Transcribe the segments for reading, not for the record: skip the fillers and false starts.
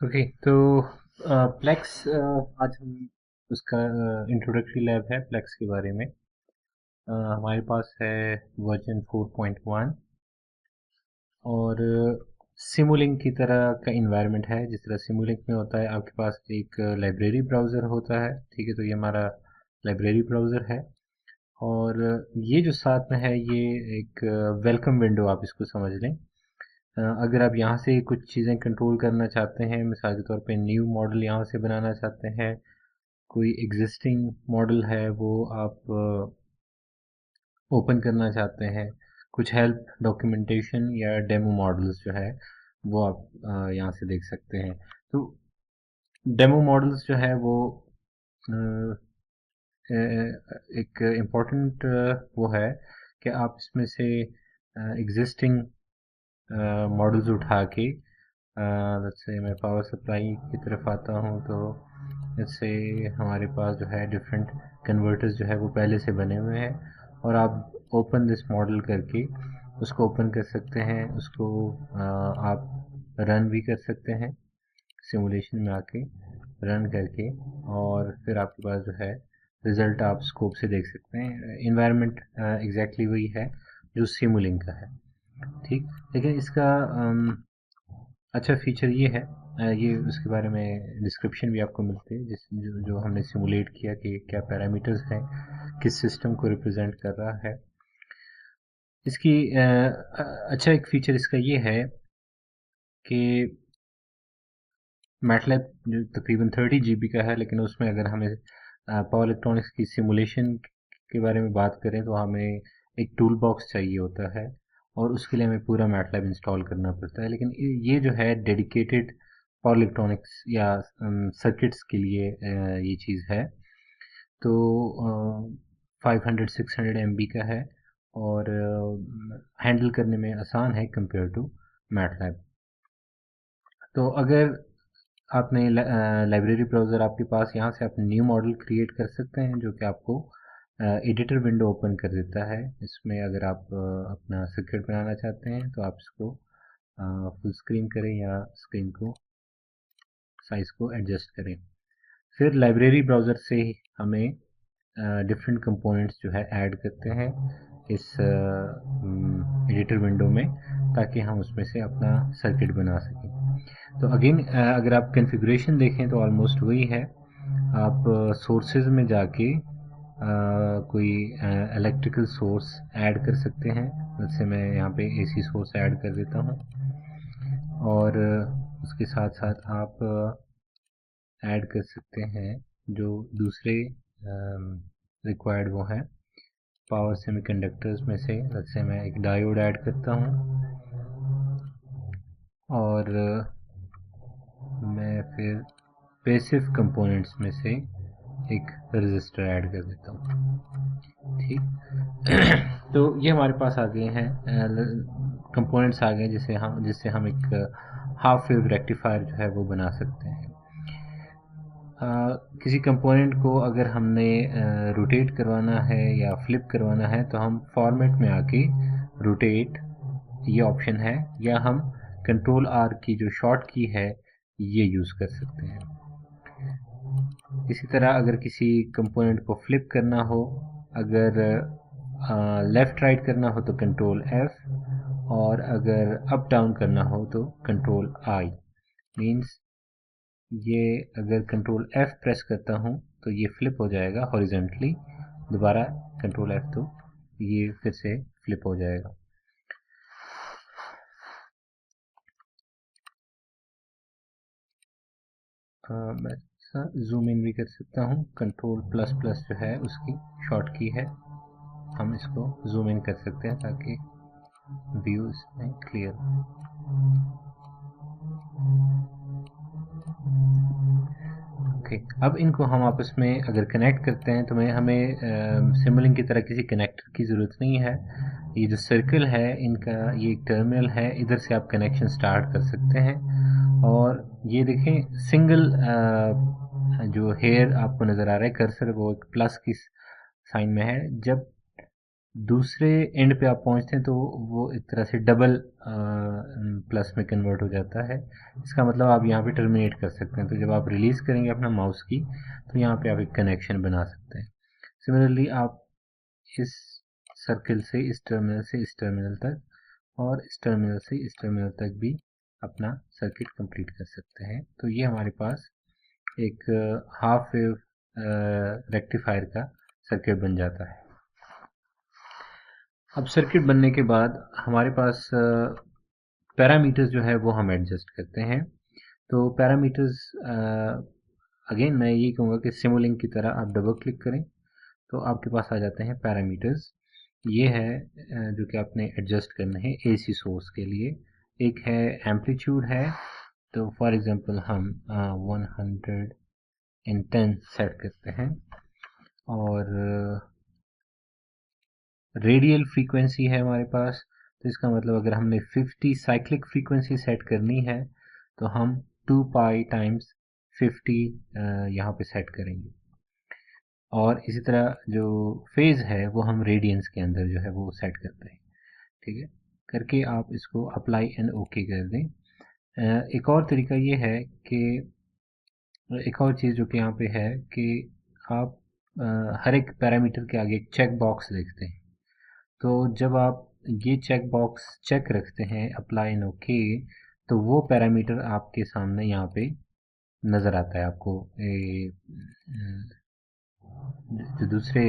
Okay तो plex आज हम उसका इंट्रोडक्टरी लैब है प्लेक्स के बारे में। हमारे पास है वर्जन 4.1 और सिमुलिंक की तरह का इन्वायरमेंट है। जिस तरह सिमुलिंक में होता है आपके पास एक लाइब्रेरी ब्राउज़र होता है, ठीक है। तो ये हमारा लाइब्रेरी ब्राउज़र है और ये जो साथ में है ये एक वेलकम विंडो आप इसको समझ लें। अगर आप यहाँ से कुछ चीज़ें कंट्रोल करना चाहते हैं, मिसाल के तौर पे न्यू मॉडल यहाँ से बनाना चाहते हैं, कोई एग्जिस्टिंग मॉडल है वो आप ओपन करना चाहते हैं, कुछ हेल्प डॉक्यूमेंटेशन या डेमो मॉडल्स जो है वो आप यहाँ से देख सकते हैं। तो डेमो मॉडल्स जो है वो अ, एक इम्पॉर्टेंट वो है कि आप इसमें से एग्जिस्टिंग मॉडल्स उठा के जैसे मैं पावर सप्लाई की तरफ आता हूँ तो जैसे हमारे पास जो है डिफरेंट कन्वर्टर्स जो है वो पहले से बने हुए हैं और आप ओपन दिस मॉडल करके उसको ओपन कर सकते हैं, उसको आप रन भी कर सकते हैं सिमुलेशन में आके, रन करके और फिर आपके पास जो है रिजल्ट आप स्कोप से देख सकते हैं। इन्वायरमेंट एग्जैक्टली वही है जो सिमुलिंक का है, ठीक। लेकिन इसका अच्छा फीचर ये है, ये उसके बारे में डिस्क्रिप्शन भी आपको मिलती है जो हमने सिमुलेट किया कि क्या पैरामीटर्स हैं, किस सिस्टम को रिप्रेजेंट कर रहा है। इसकी अच्छा एक फीचर इसका ये है कि मैटलैब जो तकरीबन 30 GB का है, लेकिन उसमें अगर हमें पावर इलेक्ट्रॉनिक्स की सिमुलेशन के बारे में बात करें तो हमें एक टूल बॉक्स चाहिए होता है और उसके लिए हमें पूरा मैटलैब इंस्टॉल करना पड़ता है। लेकिन ये जो है डेडिकेटेड पावर इलेक्ट्रॉनिक्स या सर्किट्स के लिए ये चीज़ है। तो 500-600 MB का है और हैंडल करने में आसान है कंपेयर टू मैटलैब। तो अगर आपने लाइब्रेरी ब्राउज़र आपके पास, यहाँ से आप न्यू मॉडल क्रिएट कर सकते हैं जो कि आपको एडिटर विंडो ओपन कर देता है। इसमें अगर आप अपना सर्किट बनाना चाहते हैं तो आप इसको फुल स्क्रीन करें या स्क्रीन को साइज़ को एडजस्ट करें। फिर लाइब्रेरी ब्राउज़र से ही हमें डिफरेंट कंपोनेंट्स जो है ऐड करते हैं इस एडिटर विंडो में, ताकि हम उसमें से अपना सर्किट बना सकें। तो अगेन अगर आप कॉन्फ़िगरेशन देखें तो ऑलमोस्ट वही है। आप सोर्सेज में जाके कोई इलेक्ट्रिकल सोर्स ऐड कर सकते हैं। जैसे मैं यहाँ पे एसी सोर्स ऐड कर देता हूँ और उसके साथ साथ आप ऐड कर सकते हैं जो दूसरे रिक्वायर्ड वो हैं पावर सेमीकंडक्टर्स में से। जैसे मैं एक डायोड ऐड करता हूँ और मैं फिर पैसिव कंपोनेंट्स में से एक रजिस्टर ऐड कर देता हूँ, ठीक। तो ये हमारे पास आ गए हैं कंपोनेंट्स आ गए जिससे हम एक हाफ वेव रेक्टिफायर जो है वो बना सकते हैं। किसी कंपोनेंट को अगर हमने रोटेट करवाना है या फ्लिप करवाना है तो हम फॉर्मेट में आके रोटेट ये ऑप्शन है, या हम कंट्रोल आर की जो शॉर्ट की है ये यूज़ कर सकते हैं। इसी तरह अगर किसी कंपोनेंट को फ्लिप करना हो, अगर लेफ़्ट राइट करना हो तो कंट्रोल एफ और अगर अप डाउन करना हो तो कंट्रोल आई। मीन्स ये अगर कंट्रोल एफ प्रेस करता हूँ तो ये फ्लिप हो जाएगा हॉरिजेंटली, दोबारा कंट्रोल एफ तो ये फिर से फ्लिप हो जाएगा। मैं जूम इन भी कर सकता हूँ, कंट्रोल प्लस प्लस जो है उसकी शॉर्ट की है, हम इसको जूम इन कर सकते हैं ताकि व्यू इसमें क्लियर हो। ओके, अब इनको हम आपस में अगर कनेक्ट करते हैं तो हमें सिमुलिंक की तरह किसी कनेक्टर की ज़रूरत नहीं है। ये जो सर्कल है इनका ये एक टर्मिनल है, इधर से आप कनेक्शन स्टार्ट कर सकते हैं। और ये देखें सिंगल जो हेयर आपको नज़र आ रहा है कर्सर वो एक प्लस की साइन में है। जब दूसरे एंड पे आप पहुंचते हैं तो वो एक तरह से डबल प्लस में कन्वर्ट हो जाता है। इसका मतलब आप यहाँ पे टर्मिनेट कर सकते हैं। तो जब आप रिलीज़ करेंगे अपना माउस की तो यहाँ पे आप एक कनेक्शन बना सकते हैं। सिमिलरली आप इस सर्किल से इस टर्मिनल से इस टर्मिनल तक और इस टर्मिनल से इस टर्मिनल तक भी अपना सर्किट कंप्लीट कर सकते हैं। तो ये हमारे पास एक हाफ वेव रेक्टिफायर का सर्किट बन जाता है। अब सर्किट बनने के बाद हमारे पास पैरामीटर्स जो है वो हम एडजस्ट करते हैं। तो पैरामीटर्स अगेन मैं यही कहूँगा कि सिमुलिंक की तरह आप डबल क्लिक करें तो आपके पास आ जाते हैं पैरामीटर्स। ये है जो कि आपने एडजस्ट करना है एसी सोर्स के लिए। एक है एम्पलीट्यूड है, तो फॉर एग्जांपल हम 110 सेट करते हैं। और रेडियल फ्रीक्वेंसी है हमारे पास, तो इसका मतलब अगर हमने 50 साइक्लिक फ्रीक्वेंसी सेट करनी है तो हम 2 पाई टाइम्स 50 यहाँ पे सेट करेंगे। और इसी तरह जो फेज है वो हम रेडियंस के अंदर जो है वो सेट करते हैं। ठीक है, करके आप इसको अप्लाई एंड ओके कर दें। एक और तरीका ये है कि एक और चीज़ जो कि यहाँ पे है कि आप हर एक पैरामीटर के आगे एक चेक बॉक्स देखते हैं। तो जब आप ये चेक बॉक्स चेक रखते हैं अप्लाई एंड ओके, तो वो पैरामीटर आपके सामने यहाँ पे नज़र आता है आपको जो दूसरे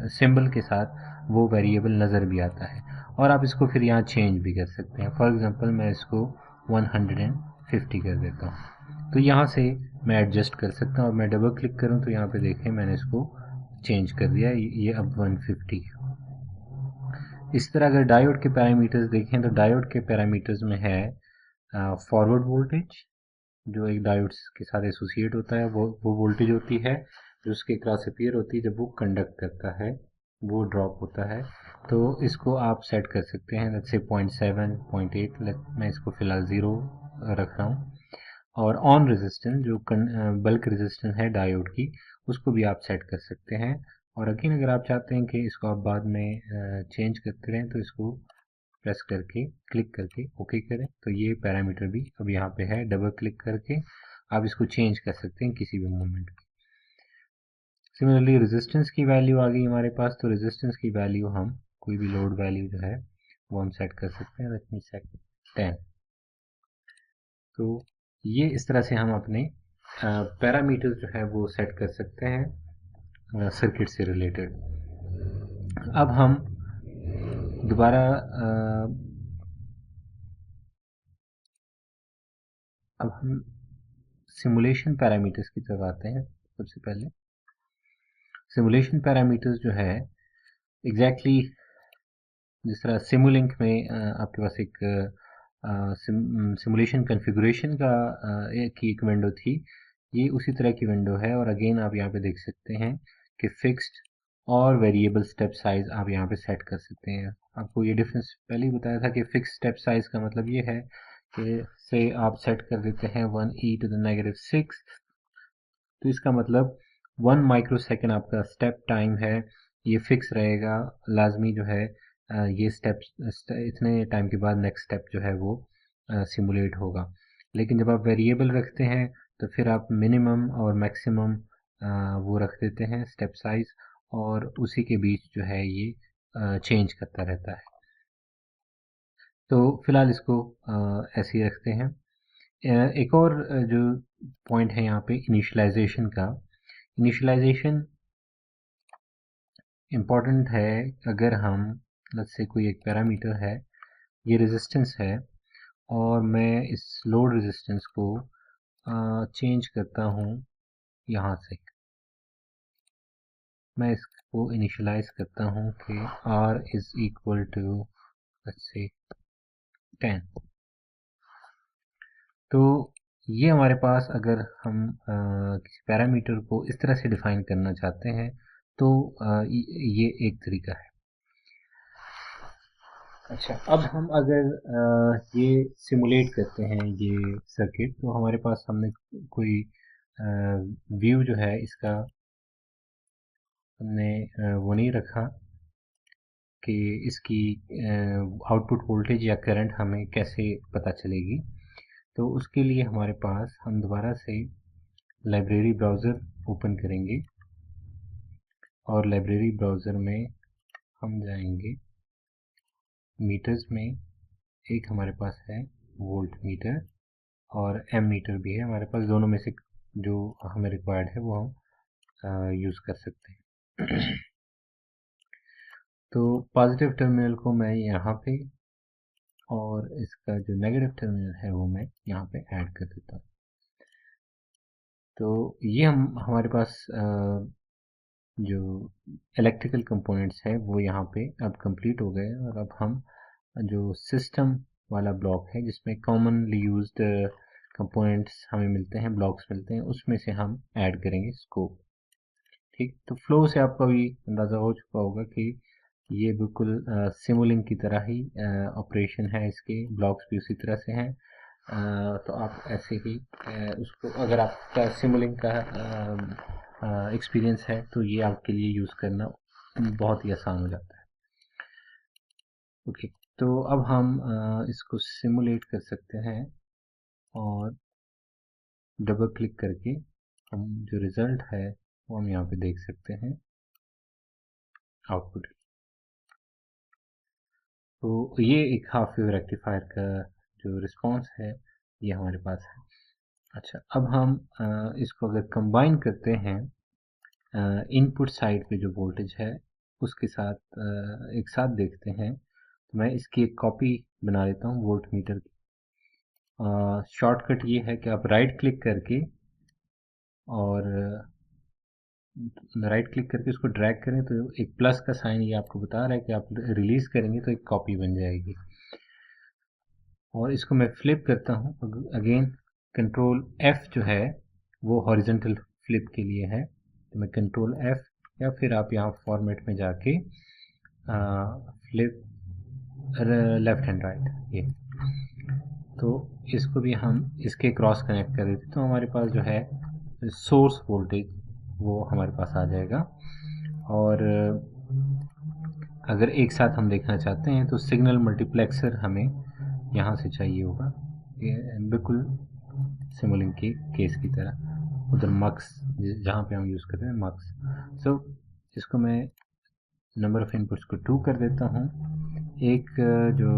सिंबल के साथ वो वेरिएबल नज़र भी आता है। और आप इसको फिर यहाँ चेंज भी कर सकते हैं। फॉर एग्जांपल मैं इसको 150 कर देता हूँ, तो यहाँ से मैं एडजस्ट कर सकता हूँ। और मैं डबल क्लिक करूँ तो यहाँ पे देखें मैंने इसको चेंज कर दिया, ये अब 150 है। इस तरह अगर डायोड के पैरामीटर्स देखें तो डायोड के पैरामीटर्स में है फॉरवर्ड वोल्टेज, जो एक डायोड के साथ एसोसिएट होता है। वो वोल्टेज होती है जो उसके क्रॉस अपीयर होती है जब वो कंडक्ट करता है, वो ड्रॉप होता है। तो इसको आप सेट कर सकते हैं, लेट्स से 0.7 0.8, मैं इसको फिलहाल 0 रख रहा हूँ। और ऑन रेजिस्टेंस जो बल्क रेजिस्टेंस है डायोड की, उसको भी आप सेट कर सकते हैं। और अगेन अगर आप चाहते हैं कि इसको आप बाद में चेंज करते रहें तो इसको प्रेस करके क्लिक करके ओके करें। तो ये पैरामीटर भी अब यहाँ पे है, डबल क्लिक करके आप इसको चेंज कर सकते हैं किसी भी मोमेंट में। सिमिलरली रेजिस्टेंस की वैल्यू आ गई हमारे पास, तो रेजिस्टेंस की वैल्यू हम कोई भी लोड वैल्यू जो है वो हम सेट कर सकते हैं। Let me set 10। तो ये इस तरह से हम अपने पैरामीटर जो है वो सेट कर सकते हैं सर्किट से रिलेटेड। अब हम दोबारा अब हम सिमुलेशन पैरामीटर्स की तरफ आते हैं। सबसे पहले सिमुलेशन पैरामीटर्स जो है एग्जैक्टली जिस तरह सिमुलिंक में आपके पास एक सिमुलेशन कॉन्फ़िगरेशन का एक विंडो थी, ये उसी तरह की विंडो है। और अगेन आप यहाँ पे देख सकते हैं कि फिक्स्ड और वेरिएबल स्टेप साइज आप यहाँ पे सेट कर सकते हैं। आपको ये डिफरेंस पहले ही बताया था कि फिक्स स्टेप साइज का मतलब ये है कि से आप सेट कर देते हैं 1e⁻⁶, तो इसका मतलब 1 माइक्रो सेकेंड आपका स्टेप टाइम है, ये फिक्स रहेगा लाजमी जो है। ये स्टेप इतने टाइम के बाद नेक्स्ट स्टेप जो है वो सिमुलेट होगा। लेकिन जब आप वेरिएबल रखते हैं तो फिर आप मिनिमम और मैक्सिमम वो रख देते हैं स्टेप साइज, और उसी के बीच जो है ये चेंज करता रहता है। तो फिलहाल इसको ऐसे ही रखते हैं। एक और जो पॉइंट है यहाँ पे इनिशियलाइजेशन का। इनिशियलाइजेशन इम्पॉर्टेंट है। अगर हम लेट्स से कोई एक पैरामीटर है, ये रेजिस्टेंस है, और मैं इस लोड रेजिस्टेंस को चेंज करता हूँ यहाँ से, मैं इसको इनिशियलाइज करता हूँ कि R is equal to let's say 10। तो ये हमारे पास अगर हम किसी पैरामीटर को इस तरह से डिफाइन करना चाहते हैं तो ये एक तरीका है। अच्छा, अब हम अगर ये सिमुलेट करते हैं ये सर्किट, तो हमारे पास हमने कोई व्यू जो है इसका हमने वो नहीं रखा। कि इसकी आउटपुट वोल्टेज या करंट हमें कैसे पता चलेगी। तो उसके लिए हमारे पास हम दोबारा से लाइब्रेरी ब्राउज़र ओपन करेंगे और लाइब्रेरी ब्राउज़र में हम जाएंगे। मीटर्स में एक हमारे पास है वोल्ट मीटर और एम मीटर भी है हमारे पास, दोनों में से जो हमें रिक्वायर्ड है वो हम यूज़ कर सकते हैं। तो पॉजिटिव टर्मिनल को मैं यहाँ पे और इसका जो नेगेटिव टर्मिनल है वो मैं यहाँ पे ऐड कर देता हूँ। तो ये हमारे पास जो इलेक्ट्रिकल कंपोनेंट्स है वो यहाँ पे अब कंप्लीट हो गए और अब हम जो सिस्टम वाला ब्लॉक है जिसमें कॉमनली यूज्ड कंपोनेंट्स हमें मिलते हैं, ब्लॉक्स मिलते हैं, उसमें से हम ऐड करेंगे स्कोप। ठीक, तो फ्लो से आपको भी अंदाज़ा हो चुका होगा कि ये बिल्कुल सिमुलिंक की तरह ही ऑपरेशन है, इसके ब्लॉक्स भी उसी तरह से हैं। तो आप ऐसे ही उसको, अगर आपका सिमुलिंक का एक्सपीरियंस है तो ये आपके लिए यूज़ करना बहुत ही आसान हो जाता है। ओके, तो अब हम इसको सिमुलेट कर सकते हैं और डबल क्लिक करके हम जो रिज़ल्ट है वो हम यहाँ पे देख सकते हैं आउटपुट। तो ये एक हाफ वेव रेक्टिफायर का जो रिस्पांस है ये हमारे पास है। अच्छा, अब हम इसको अगर कंबाइन करते हैं इनपुट साइड पे जो वोल्टेज है उसके साथ एक साथ देखते हैं, तो मैं इसकी एक कॉपी बना लेता हूँ वोल्ट मीटर की। शॉर्टकट ये है कि आप राइट क्लिक करके और राइट क्लिक करके उसको ड्रैग करें तो एक प्लस का साइन ये आपको बता रहा है कि आप रिलीज करेंगे तो एक कॉपी बन जाएगी। और इसको मैं फ्लिप करता हूँ अगेन, कंट्रोल एफ जो है वो हॉरिजॉन्टल फ्लिप के लिए है, तो मैं कंट्रोल एफ या फिर आप यहाँ फॉर्मेट में जाके फ्लिप लेफ्ट हैंड राइट, ये तो इसको भी हम इसके क्रॉस कनेक्ट कर देते तो हमारे पास जो है सोर्स वोल्टेज वो हमारे पास आ जाएगा। और अगर एक साथ हम देखना चाहते हैं तो सिग्नल मल्टीप्लेक्सर हमें यहाँ से चाहिए होगा, ये बिल्कुल सिमुलिंक के केस की तरह, उधर मक्स जहाँ पे हम यूज़ करते हैं मक्स। सो इसको मैं नंबर ऑफ इनपुट्स को 2 कर देता हूँ। एक जो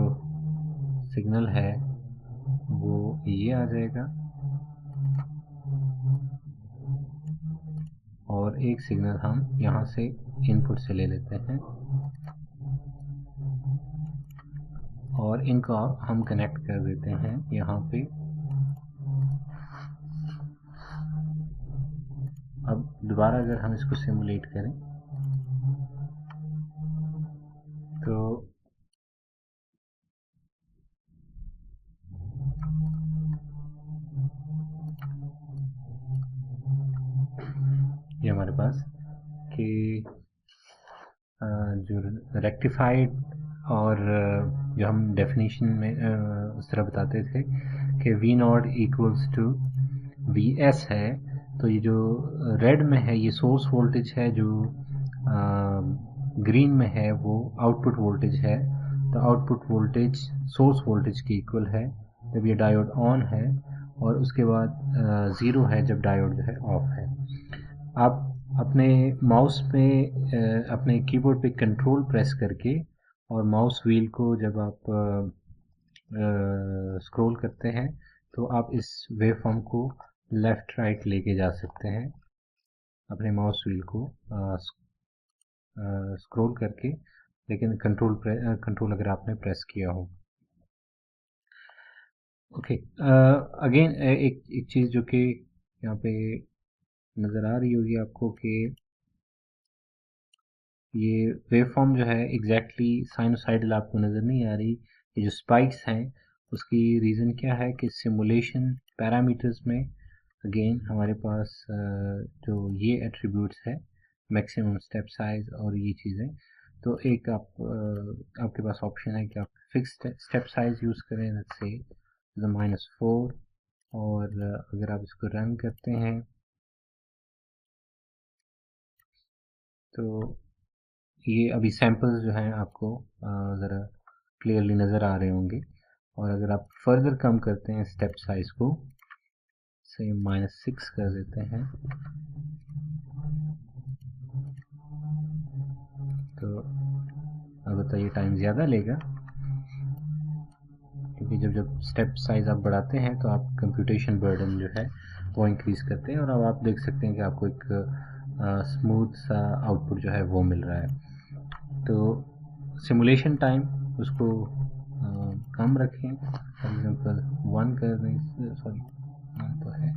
सिग्नल है वो ये आ जाएगा और एक सिग्नल हम यहाँ से इनपुट से ले लेते हैं और इनको हम कनेक्ट कर देते हैं यहाँ पे। अब दोबारा अगर हम इसको सिमुलेट करें तो ये हमारे पास कि जो रेक्टिफाइड और जो हम डेफिनेशन में उस तरह बताते थे कि V not equals to V S है, तो ये जो रेड में है ये सोर्स वोल्टेज है, जो ग्रीन में है वो आउटपुट वोल्टेज है। तो आउटपुट वोल्टेज सोर्स वोल्टेज के इक्वल है जब ये डायोड ऑन है और उसके बाद ज़ीरो है जब डायोड जो है ऑफ है। आप अपने माउस पे अपने कीबोर्ड पे कंट्रोल प्रेस करके और माउस व्हील को जब आप स्क्रॉल करते हैं तो आप इस वेवफॉर्म को लेफ़्ट राइट लेके जा सकते हैं अपने माउस व्हील को स्क्रॉल करके, लेकिन कंट्रोल अगर आपने प्रेस किया हो। ओके, अगेन एक चीज़ जो कि यहाँ पे नज़र आ रही होगी आपको कि ये वेवफॉर्म जो है एग्जैक्टली साइनोसाइडल आपको नज़र नहीं आ रही। ये जो स्पाइक्स हैं उसकी रीज़न क्या है कि सिमुलेशन पैरामीटर्स में अगेन हमारे पास जो ये एट्रीब्यूट्स है मैक्सिमम स्टेप साइज और ये चीज़ें, तो एक आपके पास ऑप्शन है कि आप फिक्स स्टेप साइज यूज़ करें, जैसे -4, और अगर आप इसको रन करते हैं तो ये अभी सैम्पल्स जो हैं आपको ज़रा क्लियरली नज़र आ रहे होंगे। और अगर आप फर्दर कम करते हैं स्टेप साइज़ को, से -6 कर देते हैं, तो अब बताइए टाइम ज़्यादा लेगा, क्योंकि जब जब स्टेप साइज़ आप बढ़ाते हैं तो आप कंप्यूटेशन बर्डन जो है वो इंक्रीज़ करते हैं, और अब आप देख सकते हैं कि आपको एक स्मूथ सा आउटपुट जो है वो मिल रहा है। तो सिमुलेशन टाइम उसको कम रखें, फॉर एग्जांपल 1 कर दें, सॉरी 1 तो है,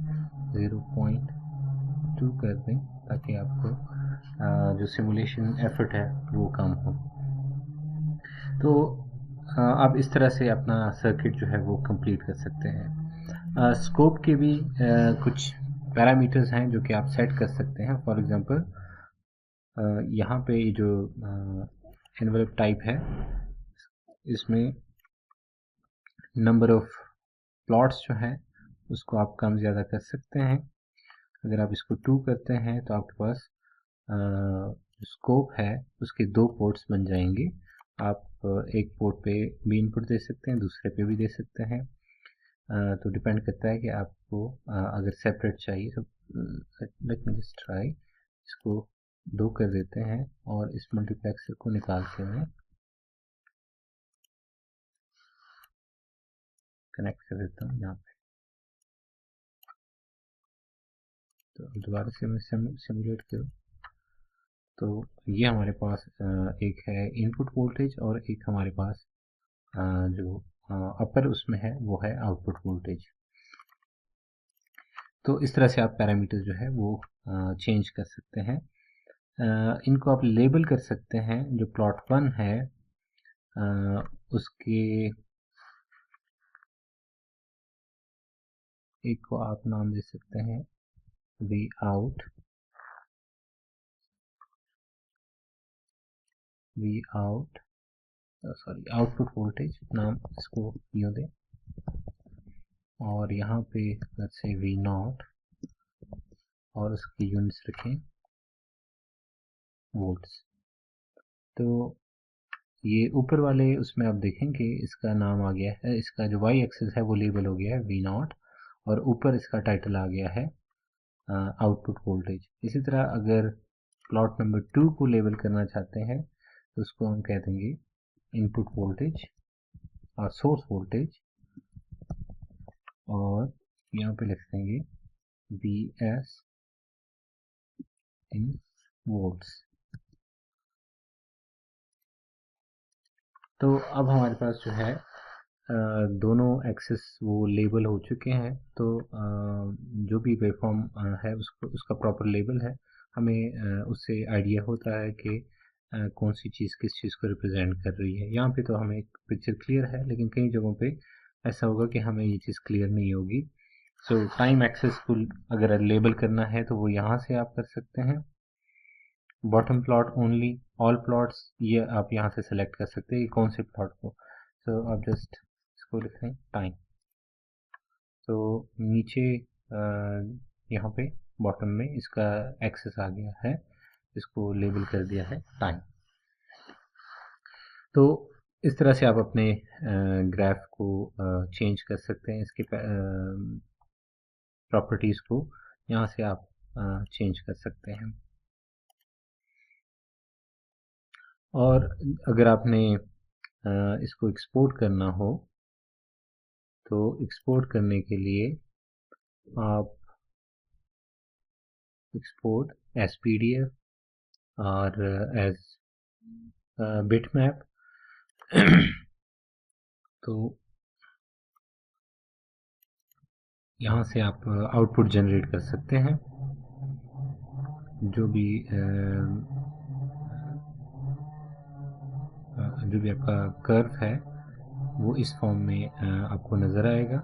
0.2 कर दें, ताकि आपको जो सिमुलेशन एफर्ट है वो कम हो। तो आप इस तरह से अपना सर्किट जो है वो कंप्लीट कर सकते हैं। स्कोप के भी कुछ पैरामीटर्स हैं जो कि आप सेट कर सकते हैं। फॉर एग्जांपल यहाँ पे जो एनवेलप टाइप है, इसमें नंबर ऑफ प्लॉट्स जो है उसको आप कम ज़्यादा कर सकते हैं। अगर आप इसको 2 करते हैं तो आपके पास स्कोप है उसके 2 पोर्ट्स बन जाएंगे। आप एक पोर्ट पे भी इनपुट दे सकते हैं, दूसरे पे भी दे सकते हैं। तो डिपेंड करता है कि आपको अगर सेपरेट चाहिए तो लेट मी जस्ट ट्राई, इसको 2 कर देते हैं और इस मल्टीप्लेक्सर को निकाल के मैं कनेक्ट कर देता हूँ यहाँ पे। तो दोबारा से मैं सिमुलेट करूँ तो ये हमारे पास एक है इनपुट वोल्टेज, और एक हमारे पास जो अपर उसमें है वो है आउटपुट वोल्टेज। तो इस तरह से आप पैरामीटर्स जो है वो चेंज कर सकते हैं। इनको आप लेबल कर सकते हैं। जो प्लॉट 1 है उसके एक को आप नाम दे सकते हैं V out, sorry output voltage नाम इसको यूँ दें, और यहाँ पे लेट्स से वी नॉट, और उसकी यूनिट्स रखें वोल्ट्स। तो ये ऊपर वाले उसमें आप देखेंगे इसका नाम आ गया है, इसका जो वाई एक्सिस है वो लेबल हो गया है वी नॉट, और ऊपर इसका टाइटल आ गया है आउटपुट वोल्टेज। इसी तरह अगर प्लॉट नंबर 2 को लेबल करना चाहते हैं तो उसको हम कह देंगे इनपुट वोल्टेज और सोर्स वोल्टेज, और यहाँ पे लिख देंगे वी एस इन वोल्ट्स। तो अब हमारे पास जो है दोनों एक्सेस वो लेबल हो चुके हैं। तो जो भी वेवफॉर्म है उसको उसका प्रॉपर लेबल है, हमें उससे आइडिया होता है कि कौन सी चीज़ किस चीज़ को रिप्रेजेंट कर रही है। यहाँ पे तो हमें एक पिक्चर क्लियर है, लेकिन कई जगहों पे ऐसा होगा कि हमें ये चीज़ क्लियर नहीं होगी। सो टाइम एक्सेस को अगर लेबल करना है तो वो यहाँ से आप कर सकते हैं। Bottom plot only, all plots, ये आप यहाँ से सेलेक्ट कर सकते हैं कि कौन से प्लॉट को। सो आप जस्ट इसको लिख रहे हैं टाइम, तो नीचे यहाँ पे बॉटम में इसका एक्सेस आ गया है, इसको लेबल कर दिया है टाइम। तो इस तरह से आप अपने ग्राफ को चेंज कर सकते हैं, इसके प्रॉपर्टीज़ को यहाँ से आप चेंज कर सकते हैं। और अगर आपने इसको एक्सपोर्ट करना हो तो एक्सपोर्ट करने के लिए आप एक्सपोर्ट एज PDF और एज बिटमैप, तो यहाँ से आप आउटपुट जनरेट कर सकते हैं। जो भी आपका कर्व है वो इस फॉर्म में आपको नज़र आएगा,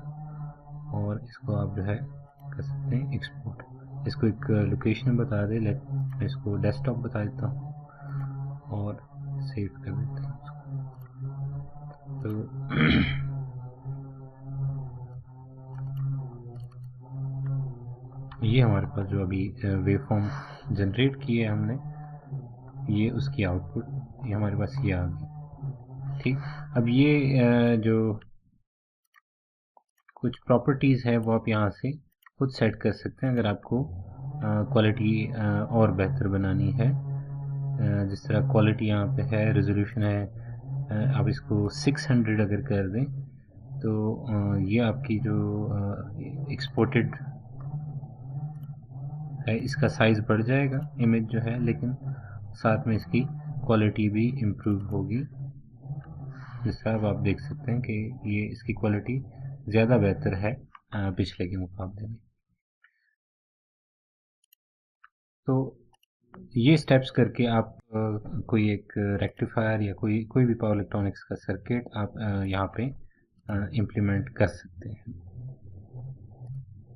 और इसको आप जो है कर सकते हैं एक्सपोर्ट। इसको एक लोकेशन बता दें, मैं इसको डेस्कटॉप बता देता हूँ और सेव कर देते हैं इसको। तो ये हमारे पास जो अभी वेव फॉर्म जनरेट किए हमने, ये उसकी आउटपुट, ये हमारे पास ये आ गई। ठीक, अब ये जो कुछ प्रॉपर्टीज़ है वो आप यहाँ से खुद सेट कर सकते हैं अगर आपको क्वालिटी और बेहतर बनानी है। जिस तरह क्वालिटी यहाँ पे है, रेजोल्यूशन है, आप इसको 600 अगर कर दें तो ये आपकी जो एक्सपोर्टेड है इसका साइज़ बढ़ जाएगा इमेज जो है, लेकिन साथ में इसकी क्वालिटी भी इम्प्रूव होगी। जिस तरह अब आप देख सकते हैं कि ये इसकी क्वालिटी ज़्यादा बेहतर है पिछले के मुकाबले में। तो ये स्टेप्स करके आप कोई एक रेक्टिफायर या कोई भी पावर इलेक्ट्रॉनिक्स का सर्किट आप यहाँ पे इम्प्लीमेंट कर सकते हैं।